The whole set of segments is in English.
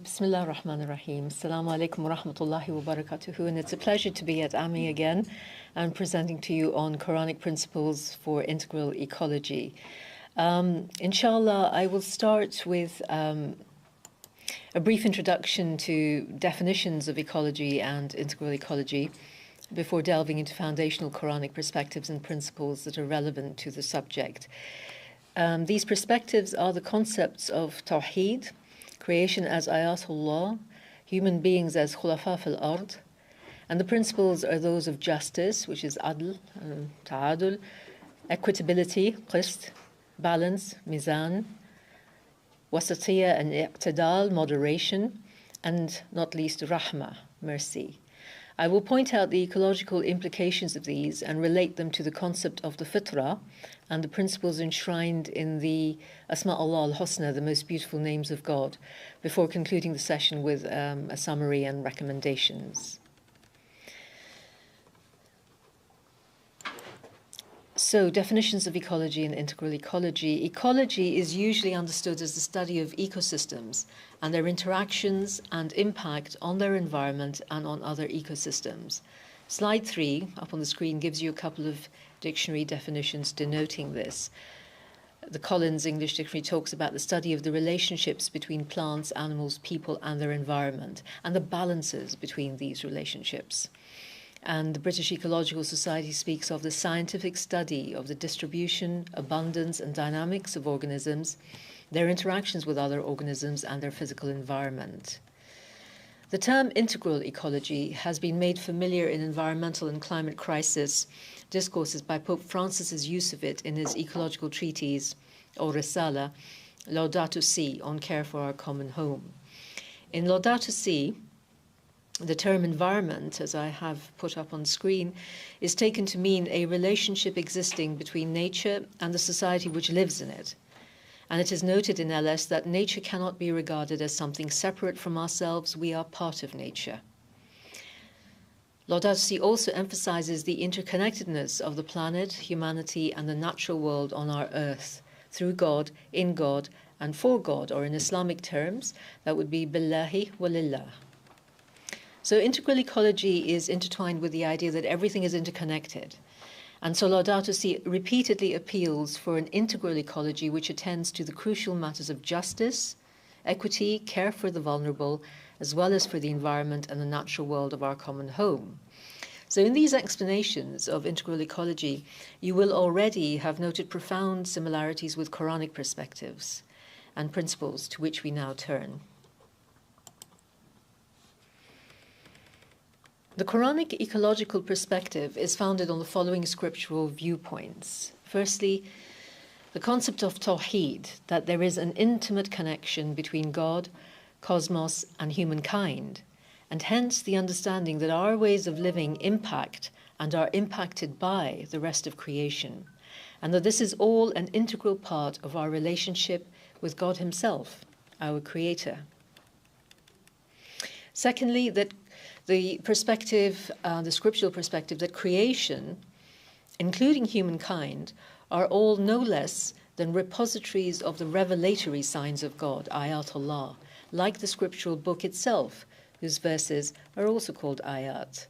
Bismillah ar-Rahman ar-Rahim. Assalamu alaikum wa rahmatullahi wa barakatuhu. And it's a pleasure to be at AMI again and presenting to you on Quranic Principles for Integral Ecology. Inshallah, I will start with a brief introduction to definitions of ecology and integral ecology before delving into foundational Quranic perspectives and principles that are relevant to the subject. These perspectives are the concepts of Tawheed, creation as Ayatullah, human beings as Khulafa fil Ard, and the principles are those of justice, which is Adl, Ta'adul, equitability, Qist, balance, Mizan, Wasatiyya and I'tidal, moderation, and not least Rahmah, mercy. I will point out the ecological implications of these and relate them to the concept of the fitrah and the principles enshrined in the Asma'ullah al-Husna, the most beautiful names of God, before concluding the session with a summary and recommendations. So, definitions of ecology and integral ecology. Ecology is usually understood as the study of ecosystems and their interactions and impact on their environment and on other ecosystems. Slide 3, up on the screen, gives you a couple of dictionary definitions denoting this. The Collins English Dictionary talks about the study of the relationships between plants, animals, people, and their environment, and the balances between these relationships. And the British Ecological Society speaks of the scientific study of the distribution, abundance, and dynamics of organisms, their interactions with other organisms, and their physical environment. The term integral ecology has been made familiar in environmental and climate crisis discourses by Pope Francis's use of it in his ecological treatise, or Risala, Laudato Si, on care for our common home. In Laudato Si, the term environment, as I have put up on screen, is taken to mean a relationship existing between nature and the society which lives in it. And it is noted in LS that nature cannot be regarded as something separate from ourselves. We are part of nature. Laudato Si also emphasizes the interconnectedness of the planet, humanity, and the natural world on our earth, through God, in God, and for God, or in Islamic terms, that would be billahi walillah. So integral ecology is intertwined with the idea that everything is interconnected. And so Laudato Si repeatedly appeals for an integral ecology which attends to the crucial matters of justice, equity, care for the vulnerable, as well as for the environment and the natural world of our common home. So in these explanations of integral ecology, you will already have noted profound similarities with Quranic perspectives and principles to which we now turn. The Quranic ecological perspective is founded on the following scriptural viewpoints. Firstly, the concept of Tawheed, that there is an intimate connection between God, cosmos, and humankind, and hence the understanding that our ways of living impact and are impacted by the rest of creation, and that this is all an integral part of our relationship with God Himself, our Creator. Secondly, that the perspective, the scriptural perspective, that creation, including humankind, are all no less than repositories of the revelatory signs of God, Ayatullah, like the scriptural book itself, whose verses are also called ayat.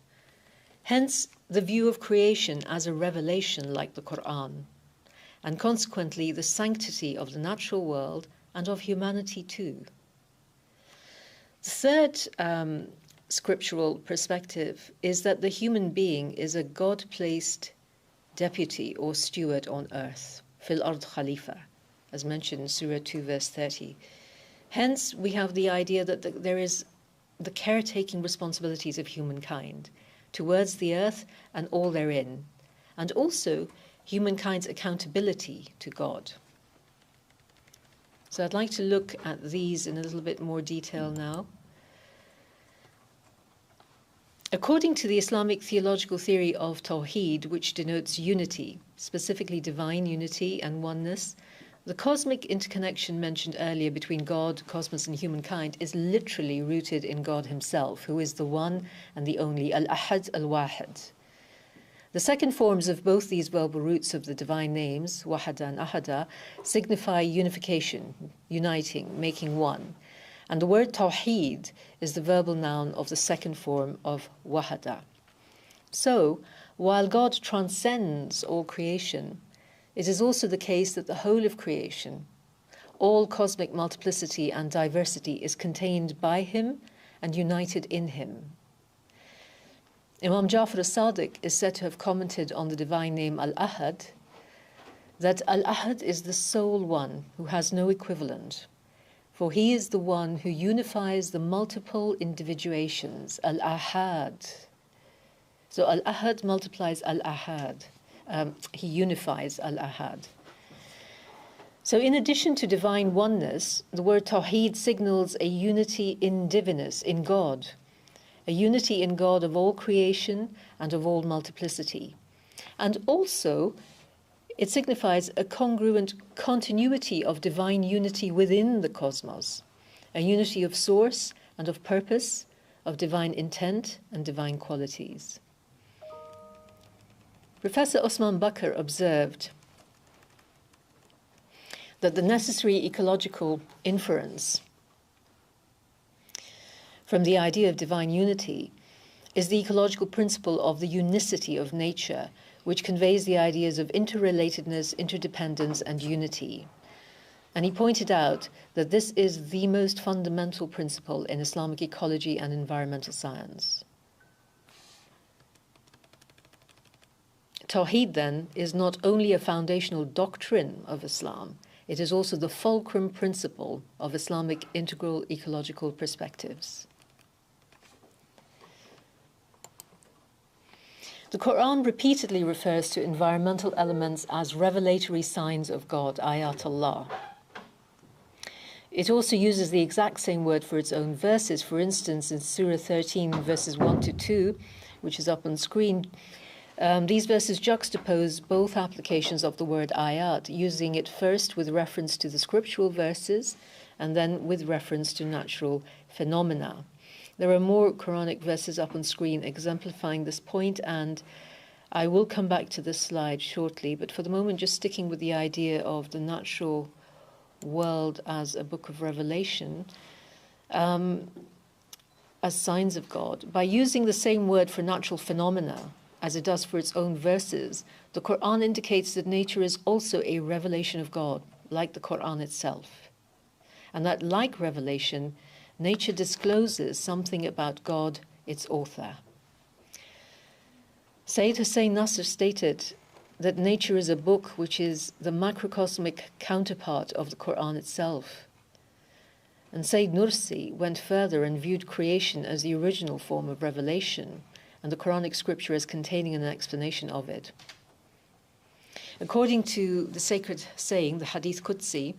Hence, the view of creation as a revelation like the Qur'an, and consequently the sanctity of the natural world and of humanity too. The third scriptural perspective is that the human being is a God-placed deputy or steward on earth, fil ard khalifa, as mentioned in Surah 2 verse 30. Hence we have the idea that there is the caretaking responsibilities of humankind towards the earth and all therein, and also humankind's accountability to God. So I'd like to look at these in a little bit more detail now. According to the Islamic theological theory of Tawheed, which denotes unity, specifically divine unity and oneness, the cosmic interconnection mentioned earlier between God, cosmos, and humankind is literally rooted in God Himself, who is the one and the only, Al-Ahad Al-Wahid. The second forms of both these verbal roots of the divine names, Wahada and Ahada, signify unification, uniting, making one. And the word tawheed is the verbal noun of the second form of wahada. So, while God transcends all creation, it is also the case that the whole of creation, all cosmic multiplicity and diversity, is contained by him and united in him. Imam Jafar as-Sadiq is said to have commented on the divine name Al-Ahad that Al-Ahad is the sole one who has no equivalent, for he is the one who unifies the multiple individuations, Al-Ahad. So Al-Ahad multiplies Al-Ahad. He unifies Al-Ahad. So in addition to divine oneness, the word Tawheed signals a unity in divinus, in God, a unity in God of all creation and of all multiplicity. And also, it signifies a congruent continuity of divine unity within the cosmos, a unity of source and of purpose, of divine intent and divine qualities. Professor Osman Bakr observed that the necessary ecological inference from the idea of divine unity is the ecological principle of the unicity of nature, which conveys the ideas of interrelatedness, interdependence, and unity. And he pointed out that this is the most fundamental principle in Islamic ecology and environmental science. Tawheed, then, is not only a foundational doctrine of Islam, it is also the fulcrum principle of Islamic integral ecological perspectives. The Quran repeatedly refers to environmental elements as revelatory signs of God, ayatullah. It also uses the exact same word for its own verses. For instance, in Surah 13, verses 1 to 2, which is up on screen, these verses juxtapose both applications of the word ayat, using it first with reference to the scriptural verses and then with reference to natural phenomena. There are more Quranic verses up on screen exemplifying this point, and I will come back to this slide shortly, but for the moment just sticking with the idea of the natural world as a book of revelation, as signs of God. By using the same word for natural phenomena as it does for its own verses, the Quran indicates that nature is also a revelation of God, like the Quran itself. And that, like revelation, nature discloses something about God, its author. Sayyid Hussein Nasr stated that nature is a book which is the macrocosmic counterpart of the Quran itself. And Sayyid Nursi went further and viewed creation as the original form of revelation, and the Quranic scripture as containing an explanation of it. According to the sacred saying, the Hadith Qudsi,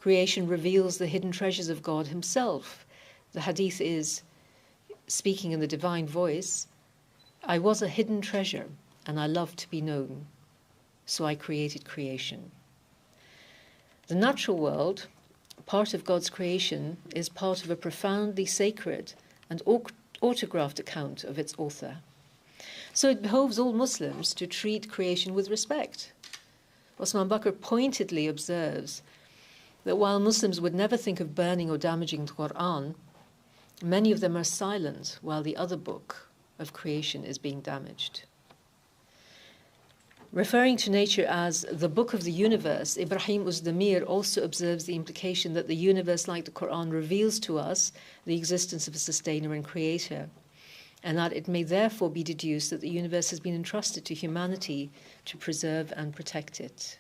creation reveals the hidden treasures of God himself. The Hadith is, speaking in the divine voice, I was a hidden treasure and I loved to be known, so I created creation. The natural world, part of God's creation, is part of a profoundly sacred and autographed account of its author. So it behoves all Muslims to treat creation with respect. Osman Bakr pointedly observes that while Muslims would never think of burning or damaging the Quran, many of them are silent while the other book of creation is being damaged. Referring to nature as the book of the universe, Ibrahim Uzdamir also observes the implication that the universe, like the Quran, reveals to us the existence of a sustainer and creator, and that it may therefore be deduced that the universe has been entrusted to humanity to preserve and protect it.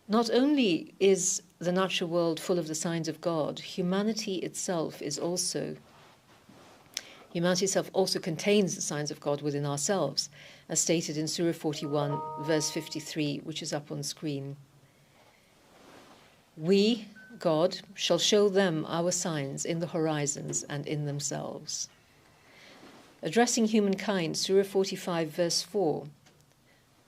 Not only is the natural world full of the signs of God, humanity itself also contains the signs of God within ourselves, as stated in Surah 41, verse 53, which is up on screen. We, God, shall show them our signs in the horizons and in themselves. Addressing humankind, Surah 45, verse 4,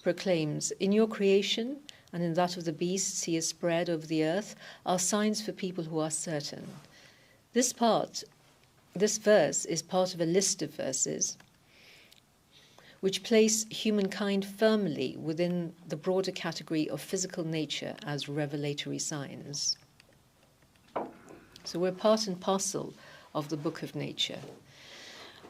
proclaims, in your creation and in that of the beasts he has spread over the earth are signs for people who are certain. This verse is part of a list of verses which place humankind firmly within the broader category of physical nature as revelatory signs. So we're part and parcel of the book of nature.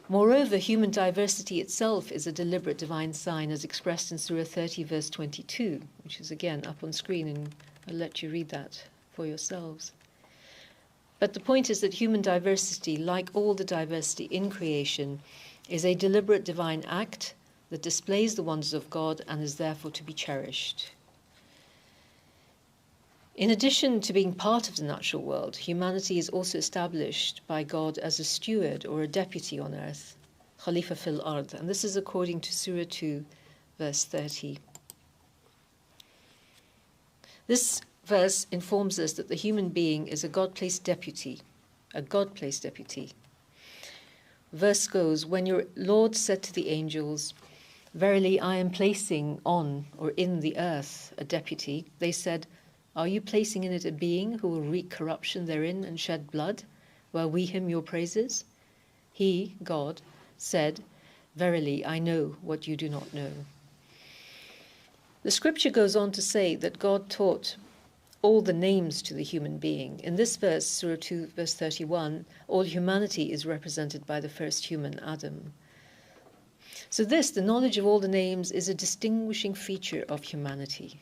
Moreover, human diversity itself is a deliberate divine sign as expressed in Surah 30, verse 22, which is again up on screen, and I'll let you read that for yourselves. But the point is that human diversity, like all the diversity in creation, is a deliberate divine act that displays the wonders of God and is therefore to be cherished. In addition to being part of the natural world, humanity is also established by God as a steward or a deputy on earth, Khalifa fil Ard, and this is according to Surah 2, verse 30. This verse informs us that the human being is a God-placed deputy, a God-placed deputy. Verse goes, when your Lord said to the angels, verily I am placing on or in the earth a deputy, they said, are you placing in it a being who will wreak corruption therein and shed blood, while we hymn your praises? He, God, said, verily I know what you do not know. The scripture goes on to say that God taught all the names to the human being. In this verse, Surah 2, verse 31, all humanity is represented by the first human, Adam. So this, the knowledge of all the names, is a distinguishing feature of humanity.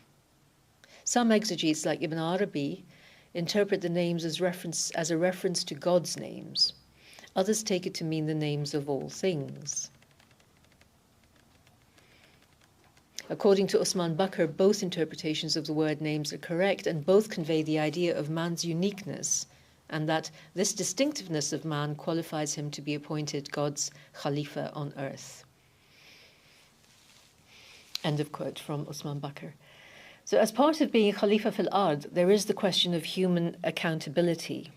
Some exegetes, like Ibn Arabi, interpret the names as a reference to God's names. Others take it to mean the names of all things. According to Osman Bakr, both interpretations of the word names are correct, and both convey the idea of man's uniqueness, and that this distinctiveness of man qualifies him to be appointed God's Khalifa on earth. End of quote from Osman Bakr. So as part of being Khalifa fil Ard, there is the question of human accountability.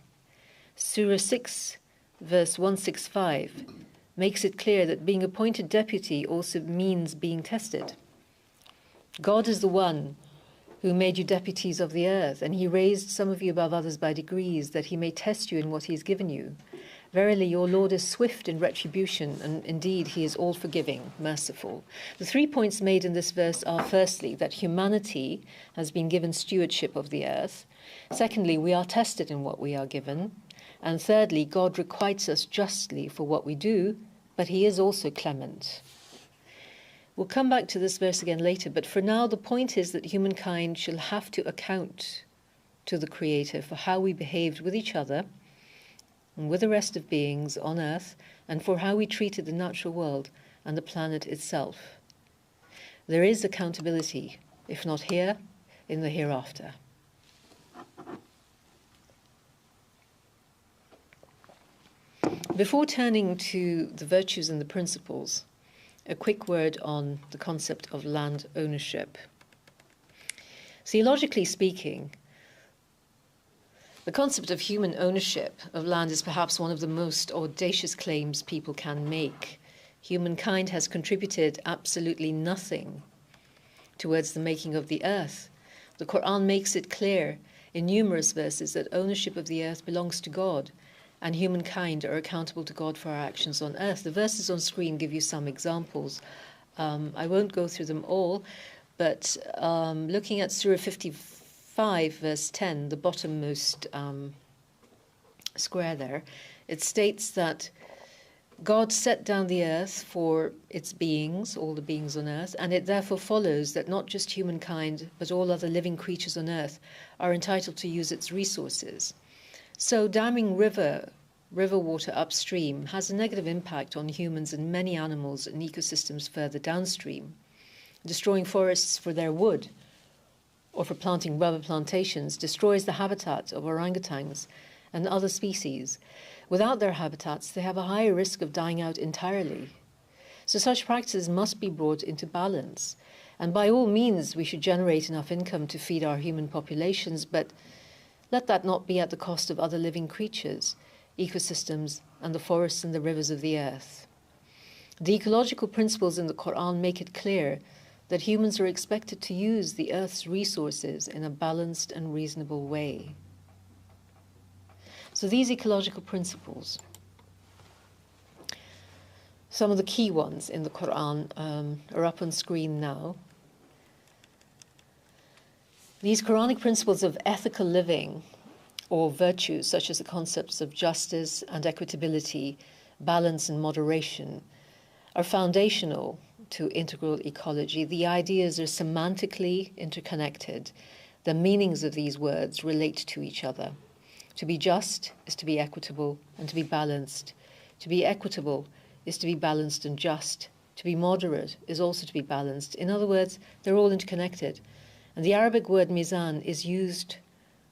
Surah 6, verse 165, makes it clear that being appointed deputy also means being tested. God is the one who made you deputies of the earth, and he raised some of you above others by degrees, that he may test you in what he has given you. Verily, your Lord is swift in retribution, and indeed he is all-forgiving, merciful. The 3 points made in this verse are, firstly, that humanity has been given stewardship of the earth. Secondly, we are tested in what we are given. And thirdly, God requites us justly for what we do, but he is also clement. We'll come back to this verse again later, but for now the point is that humankind shall have to account to the Creator for how we behaved with each other and with the rest of beings on earth, and for how we treated the natural world and the planet itself. There is accountability, if not here, in the hereafter. Before turning to the virtues and the principles, a quick word on the concept of land ownership. Theologically speaking, the concept of human ownership of land is perhaps one of the most audacious claims people can make. Humankind has contributed absolutely nothing towards the making of the earth. The Quran makes it clear in numerous verses that ownership of the earth belongs to God, and humankind are accountable to God for our actions on earth. The verses on screen give you some examples. I won't go through them all, but looking at Surah 55, verse 10, the bottommost square there, it states that God set down the earth for its beings, all the beings on earth, and it therefore follows that not just humankind, but all other living creatures on earth are entitled to use its resources. So damming river water upstream has a negative impact on humans and many animals and ecosystems further downstream. Destroying forests for their wood or for planting rubber plantations destroys the habitat of orangutans and other species. Without their habitats, they have a higher risk of dying out entirely. So such practices must be brought into balance. And by all means, we should generate enough income to feed our human populations, but let that not be at the cost of other living creatures, ecosystems, and the forests and the rivers of the earth. The ecological principles in the Quran make it clear that humans are expected to use the earth's resources in a balanced and reasonable way. So these ecological principles, some of the key ones in the Quran are up on screen now. These Quranic principles of ethical living or virtues such as the concepts of justice and equitability, balance and moderation, are foundational to integral ecology. The ideas are semantically interconnected. The meanings of these words relate to each other. To be just is to be equitable and to be balanced. To be equitable is to be balanced and just. To be moderate is also to be balanced. In other words, they're all interconnected. And the Arabic word mizan is used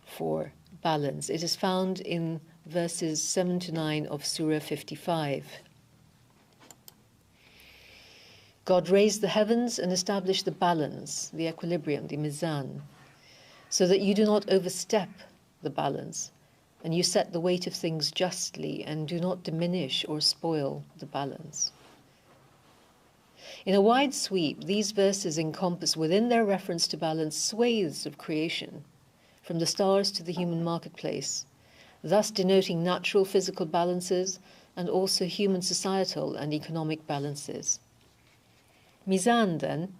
for balance. It is found in verses 7 to 9 of Surah 55. God raised the heavens and established the balance, the equilibrium, the mizan, so that you do not overstep the balance, and you set the weight of things justly and do not diminish or spoil the balance. In a wide sweep, these verses encompass within their reference to balance swathes of creation, from the stars to the human marketplace, thus denoting natural physical balances and also human societal and economic balances. Mizan, then,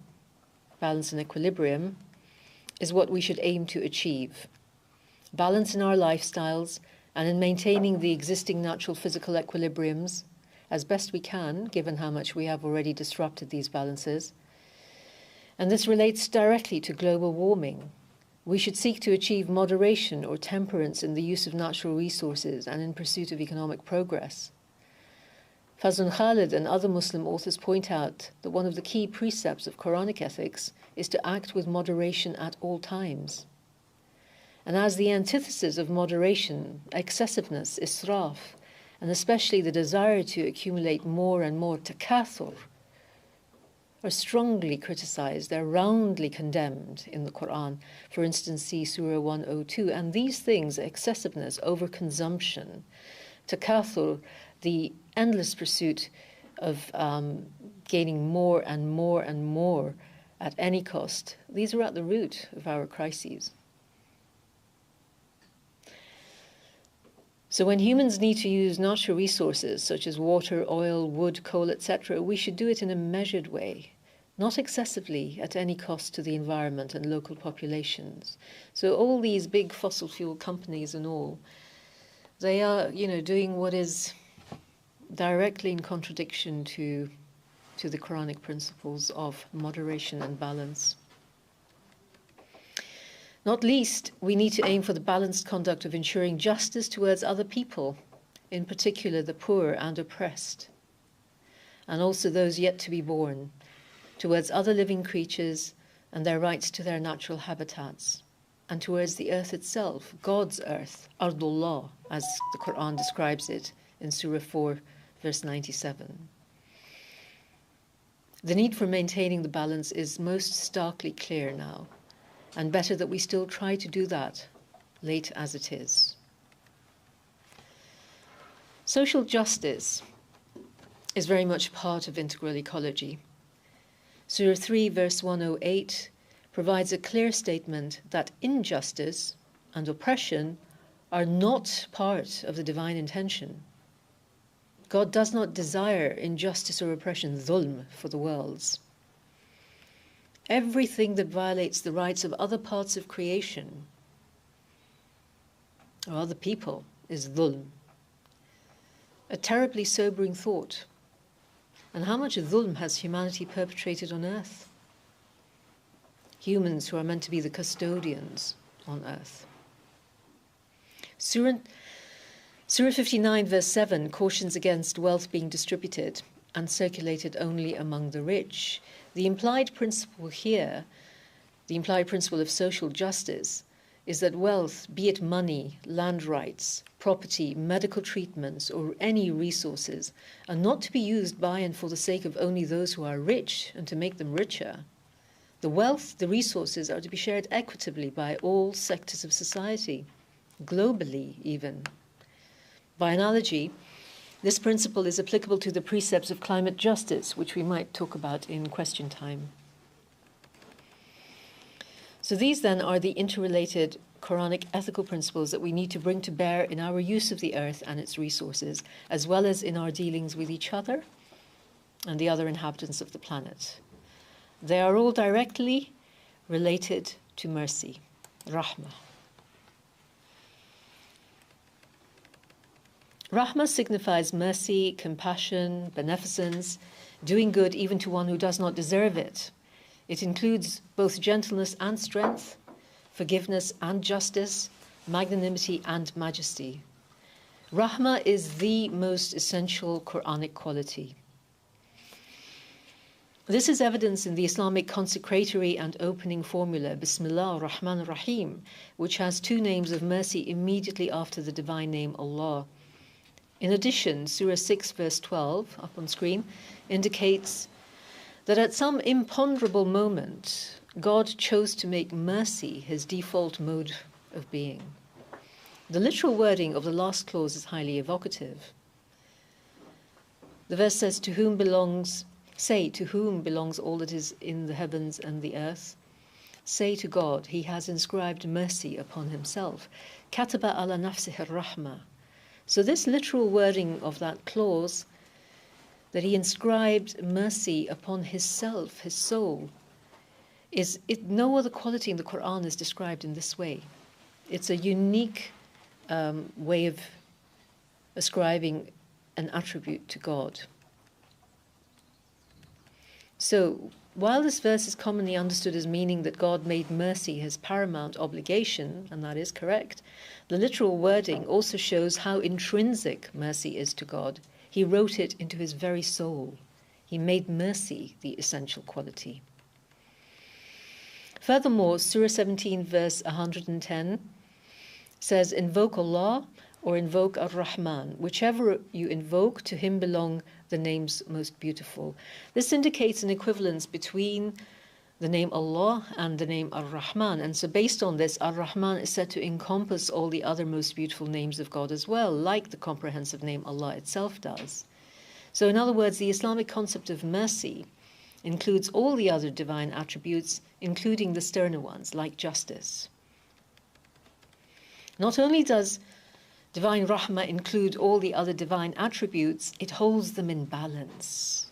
balance and equilibrium, is what we should aim to achieve. Balance in our lifestyles and in maintaining the existing natural physical equilibriums as best we can, given how much we have already disrupted these balances. And this relates directly to global warming. We should seek to achieve moderation or temperance in the use of natural resources and in pursuit of economic progress. Fazlun Khalid and other Muslim authors point out that one of the key precepts of Quranic ethics is to act with moderation at all times. And as the antithesis of moderation, excessiveness, israf, and especially the desire to accumulate more and more, takathur, are strongly criticized, they're roundly condemned in the Quran. For instance, see Surah 102. And these things, excessiveness, overconsumption, takathur, the endless pursuit of gaining more and more and more at any cost, these are at the root of our crises. So when humans need to use natural resources such as water, oil, wood, coal, etc., we should do it in a measured way, not excessively at any cost to the environment and local populations. So all these big fossil fuel companies and all, they are, doing what is directly in contradiction to the Quranic principles of moderation and balance. Not least, we need to aim for the balanced conduct of ensuring justice towards other people, in particular the poor and oppressed, and also those yet to be born, towards other living creatures and their rights to their natural habitats, and towards the earth itself, God's earth, Ardullah, as the Quran describes it in Surah 4, verse 97. The need for maintaining the balance is most starkly clear now, and better that we still try to do that, late as it is. Social justice is very much part of integral ecology. Surah 3, verse 108 provides a clear statement that injustice and oppression are not part of the divine intention. God does not desire injustice or oppression, dhulm, for the worlds. Everything that violates the rights of other parts of creation or other people is dhulm. A terribly sobering thought. And how much dhulm has humanity perpetrated on earth? Humans who are meant to be the custodians on earth. Surah 59, verse 7 cautions against wealth being distributed and circulated only among the rich. The implied principle here, the implied principle of social justice, is that wealth, be it money, land rights, property, medical treatments, or any resources, are not to be used by and for the sake of only those who are rich and to make them richer. The wealth, the resources, are to be shared equitably by all sectors of society, globally even. By analogy, this principle is applicable to the precepts of climate justice, which we might talk about in question time. So these then are the interrelated Quranic ethical principles that we need to bring to bear in our use of the earth and its resources, as well as in our dealings with each other and the other inhabitants of the planet. They are all directly related to mercy, rahmah. Rahmah signifies mercy, compassion, beneficence, doing good even to one who does not deserve it. It includes both gentleness and strength, forgiveness and justice, magnanimity and majesty. Rahmah is the most essential Qur'anic quality. This is evidenced in the Islamic consecratory and opening formula, Bismillah ar-Rahman ar-Rahim, which has two names of mercy immediately after the divine name Allah. In addition, Surah 6 verse 12, up on screen, indicates that at some imponderable moment, God chose to make mercy his default mode of being. The literal wording of the last clause is highly evocative. The verse says, Say, to whom belongs all that is in the heavens and the earth? Say to God, he has inscribed mercy upon himself. Kataba ala nafsih ar-rahmah. So this literal wording of that clause, that he inscribed mercy upon his self, his soul, no other quality in the Quran is described in this way. It's a unique way of ascribing an attribute to God. So, while this verse is commonly understood as meaning that God made mercy his paramount obligation, and that is correct, the literal wording also shows how intrinsic mercy is to God. He wrote it into his very soul. He made mercy the essential quality. Furthermore, Surah 17 verse 110 says, invoke Allah or invoke Ar-Rahman. Whichever you invoke, to him belong the names most beautiful. This indicates an equivalence between the name Allah and the name Ar-Rahman. And so based on this, Ar-Rahman is said to encompass all the other most beautiful names of God as well, like the comprehensive name Allah itself does. So in other words, the Islamic concept of mercy includes all the other divine attributes, including the sterner ones, like justice. Not only does divine Rahmah include all the other divine attributes, it holds them in balance,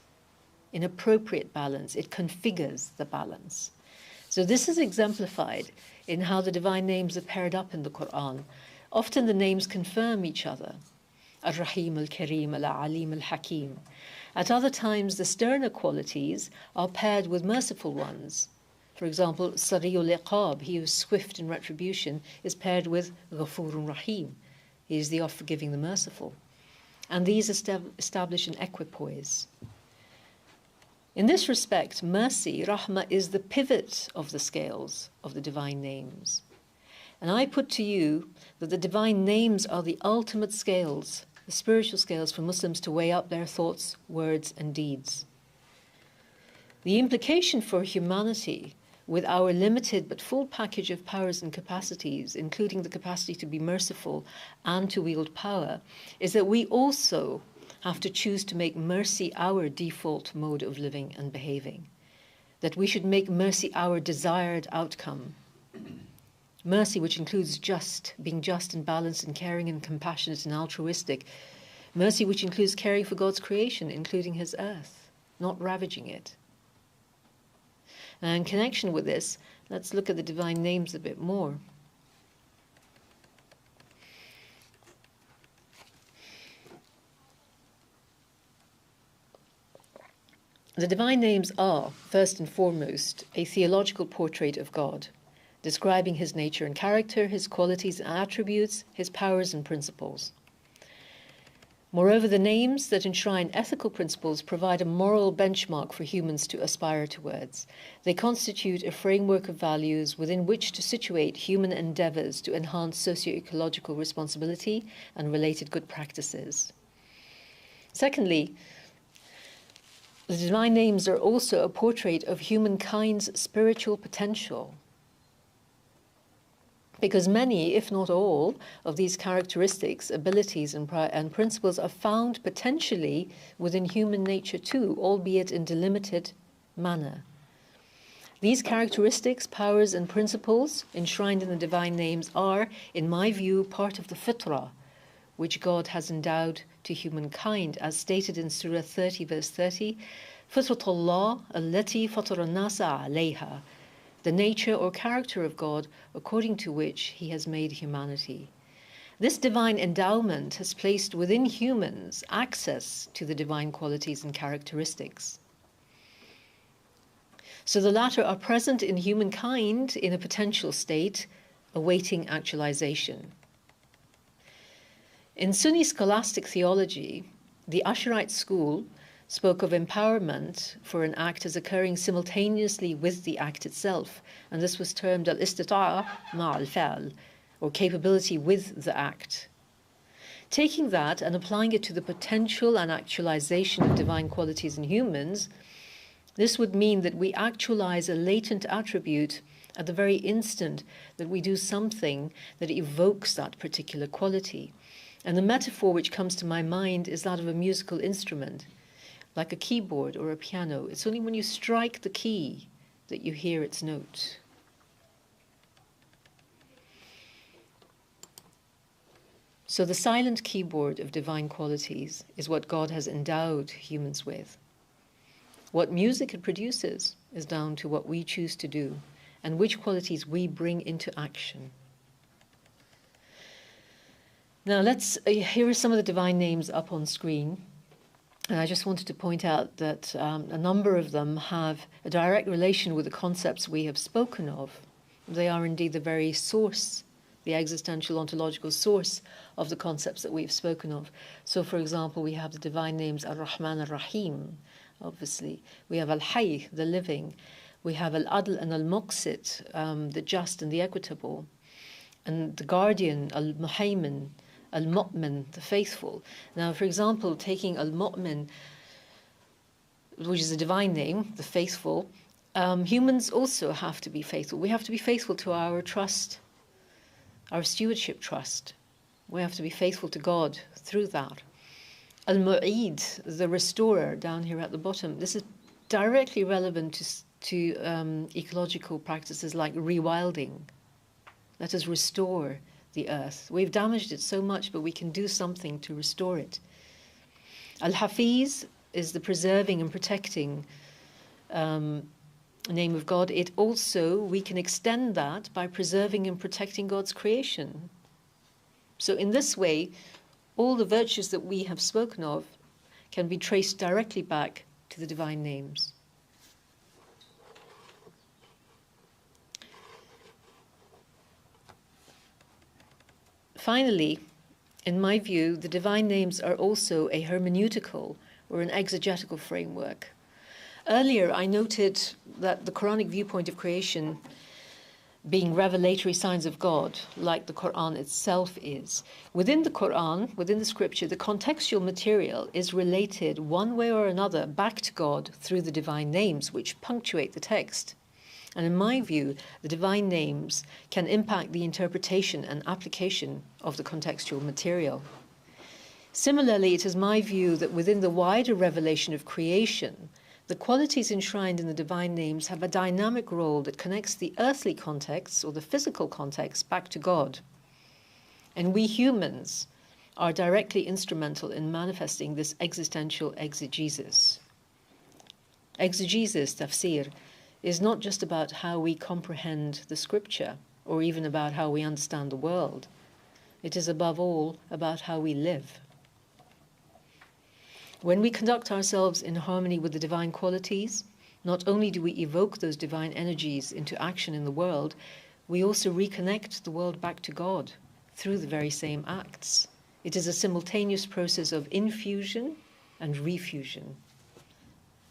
in appropriate balance. It configures the balance. So this is exemplified in how the divine names are paired up in the Quran. Often the names confirm each other. Ar-Rahim, Al-Kareem, Al-Alim, Al-Hakim. At other times, the sterner qualities are paired with merciful ones. For example, Sari'ul Iqab, he who is swift in retribution, is paired with Ghafurun Rahim. He is the oft-forgiving, the merciful. And these establish an equipoise. In this respect, mercy, Rahmah, is the pivot of the scales of the divine names. And I put to you that the divine names are the ultimate scales, the spiritual scales for Muslims to weigh up their thoughts, words, and deeds. The implication for humanity, with our limited but full package of powers and capacities, including the capacity to be merciful and to wield power, is that we also have to choose to make mercy our default mode of living and behaving, that we should make mercy our desired outcome. Mercy, which includes being just and balanced and caring and compassionate and altruistic. Mercy, which includes caring for God's creation, including his earth, not ravaging it. Now, in connection with this, let's look at the divine names a bit more. The divine names are, first and foremost, a theological portrait of God, describing his nature and character, his qualities and attributes, his powers and principles. Moreover, the names that enshrine ethical principles provide a moral benchmark for humans to aspire towards. They constitute a framework of values within which to situate human endeavors to enhance socio-ecological responsibility and related good practices. Secondly, the divine names are also a portrait of humankind's spiritual potential, because many, if not all, of these characteristics, abilities, and principles are found potentially within human nature too, albeit in delimited manner. These characteristics, powers, and principles enshrined in the divine names are, in my view, part of the fitrah, which God has endowed to humankind, as stated in Surah 30, verse 30, Fitratullah allati fatara nasa alayha, the nature or character of God according to which he has made humanity. This divine endowment has placed within humans access to the divine qualities and characteristics. So the latter are present in humankind in a potential state, awaiting actualization. In Sunni scholastic theology, the Asharite school spoke of empowerment for an act as occurring simultaneously with the act itself, and this was termed al-istita'a ma'al fa'al, or capability with the act. Taking that and applying it to the potential and actualization of divine qualities in humans, this would mean that we actualize a latent attribute at the very instant that we do something that evokes that particular quality. And the metaphor which comes to my mind is that of a musical instrument, like a keyboard or a piano. It's only when you strike the key that you hear its note. So the silent keyboard of divine qualities is what God has endowed humans with. What music it produces is down to what we choose to do and which qualities we bring into action. Now here are some of the divine names up on screen. And I just wanted to point out that a number of them have a direct relation with the concepts we have spoken of. They are indeed the very source, the existential ontological source of the concepts that we've spoken of. So, for example, we have the divine names Ar-Rahman Ar-Rahim, obviously. We have Al-Hayy, the living. We have Al-Adl and Al-Muqsit, the just and the equitable. And the guardian, Al-Muhaymin, Al-Mu'min, the faithful. Now, for example, taking Al-Mu'min, which is a divine name, the faithful, humans also have to be faithful. We have to be faithful to our trust, our stewardship trust. We have to be faithful to God through that. Al-Mu'id, the restorer, down here at the bottom. This is directly relevant to ecological practices like rewilding. Let us restore the earth. We've damaged it so much, but we can do something to restore it. Al-Hafiz is the preserving and protecting name of God. It also, we can extend that by preserving and protecting God's creation. So in this way, all the virtues that we have spoken of can be traced directly back to the divine names. Finally, in my view, the divine names are also a hermeneutical or an exegetical framework. Earlier, I noted that the Quranic viewpoint of creation being revelatory signs of God, like the Quran itself is. Within the Quran, within the scripture, the contextual material is related one way or another back to God through the divine names, which punctuate the text. And in my view, the divine names can impact the interpretation and application of the contextual material. Similarly, it is my view that within the wider revelation of creation, the qualities enshrined in the divine names have a dynamic role that connects the earthly context or the physical context back to God. And we humans are directly instrumental in manifesting this existential exegesis. Exegesis, tafsir, is not just about how we comprehend the scripture or even about how we understand the world. It is above all about how we live. When we conduct ourselves in harmony with the divine qualities, not only do we evoke those divine energies into action in the world, we also reconnect the world back to God through the very same acts. It is a simultaneous process of infusion and refusion.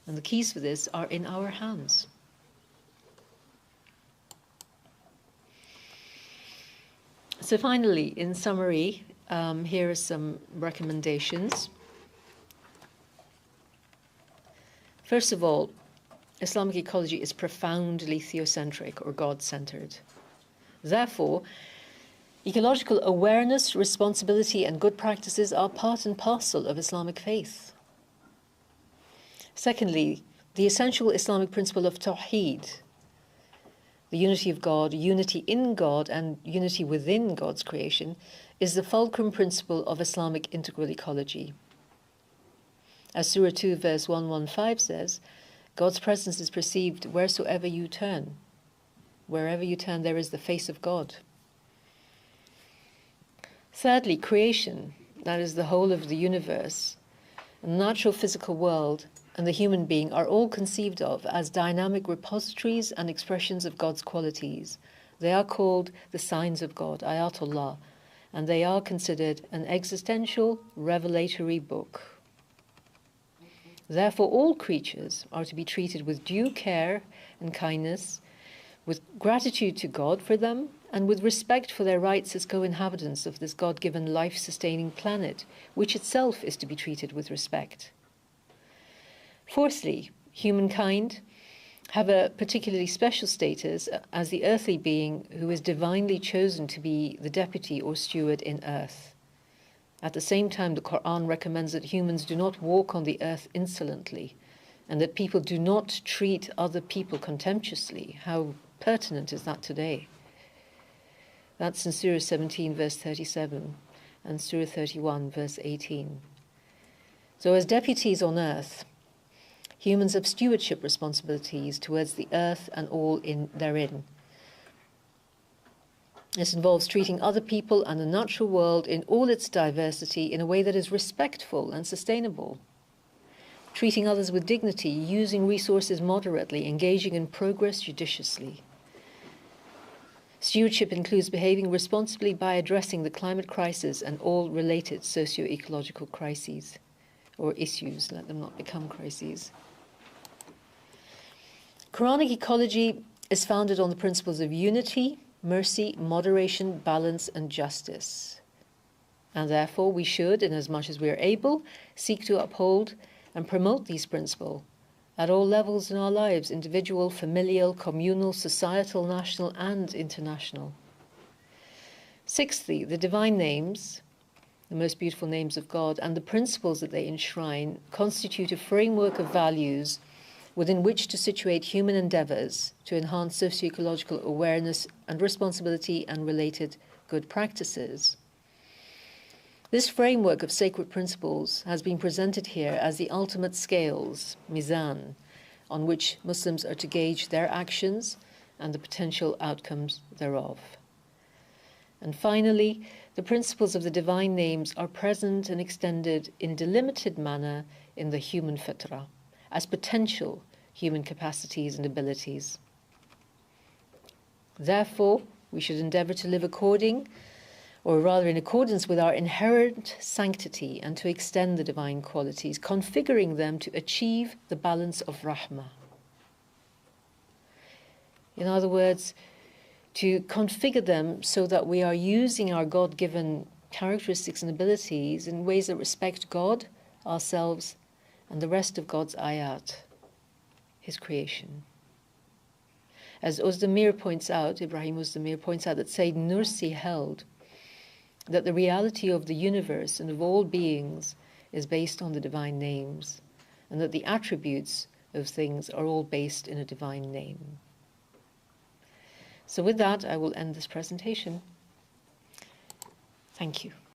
And the keys for this are in our hands. So finally, in summary, here are some recommendations. First of all, Islamic ecology is profoundly theocentric or God-centered. Therefore, ecological awareness, responsibility, and good practices are part and parcel of Islamic faith. Secondly, the essential Islamic principle of Tawheed, the unity of God, unity in God, and unity within God's creation, is the fulcrum principle of Islamic integral ecology. As Surah 2 verse 115 says, God's presence is perceived wheresoever you turn. Wherever you turn, there is the face of God. Thirdly, creation, that is the whole of the universe, the natural physical world, and the human being are all conceived of as dynamic repositories and expressions of God's qualities. They are called the signs of God, Ayatullah, and they are considered an existential, revelatory book. Therefore, all creatures are to be treated with due care and kindness, with gratitude to God for them, and with respect for their rights as co-inhabitants of this God-given life-sustaining planet, which itself is to be treated with respect. Fourthly, humankind have a particularly special status as the earthly being who is divinely chosen to be the deputy or steward in earth. At the same time, the Quran recommends that humans do not walk on the earth insolently, and that people do not treat other people contemptuously. How pertinent is that today? That's in Surah 17, verse 37, and Surah 31, verse 18. So as deputies on earth, humans have stewardship responsibilities towards the earth and all therein. This involves treating other people and the natural world in all its diversity in a way that is respectful and sustainable. Treating others with dignity, using resources moderately, engaging in progress judiciously. Stewardship includes behaving responsibly by addressing the climate crisis and all related socio-ecological crises, or issues, let them not become crises. Qur'anic ecology is founded on the principles of unity, mercy, moderation, balance, and justice. And therefore we should, in as much as we are able, seek to uphold and promote these principles at all levels in our lives, individual, familial, communal, societal, national, and international. Sixthly, the divine names, the most beautiful names of God, and the principles that they enshrine constitute a framework of values within which to situate human endeavours to enhance socio-ecological awareness and responsibility and related good practices. This framework of sacred principles has been presented here as the ultimate scales, mizan, on which Muslims are to gauge their actions and the potential outcomes thereof. And finally, the principles of the divine names are present and extended in delimited manner in the human fitrah, as potential human capacities and abilities. Therefore, we should endeavour to live according, or rather in accordance with our inherent sanctity and to extend the divine qualities, configuring them to achieve the balance of rahmah. In other words, to configure them so that we are using our God-given characteristics and abilities in ways that respect God, ourselves, and the rest of God's ayat, his creation. As Özdemir points out, Ibrahim Özdemir points out that Sayyid Nursi held that the reality of the universe and of all beings is based on the divine names, and that the attributes of things are all based in a divine name. So with that, I will end this presentation. Thank you.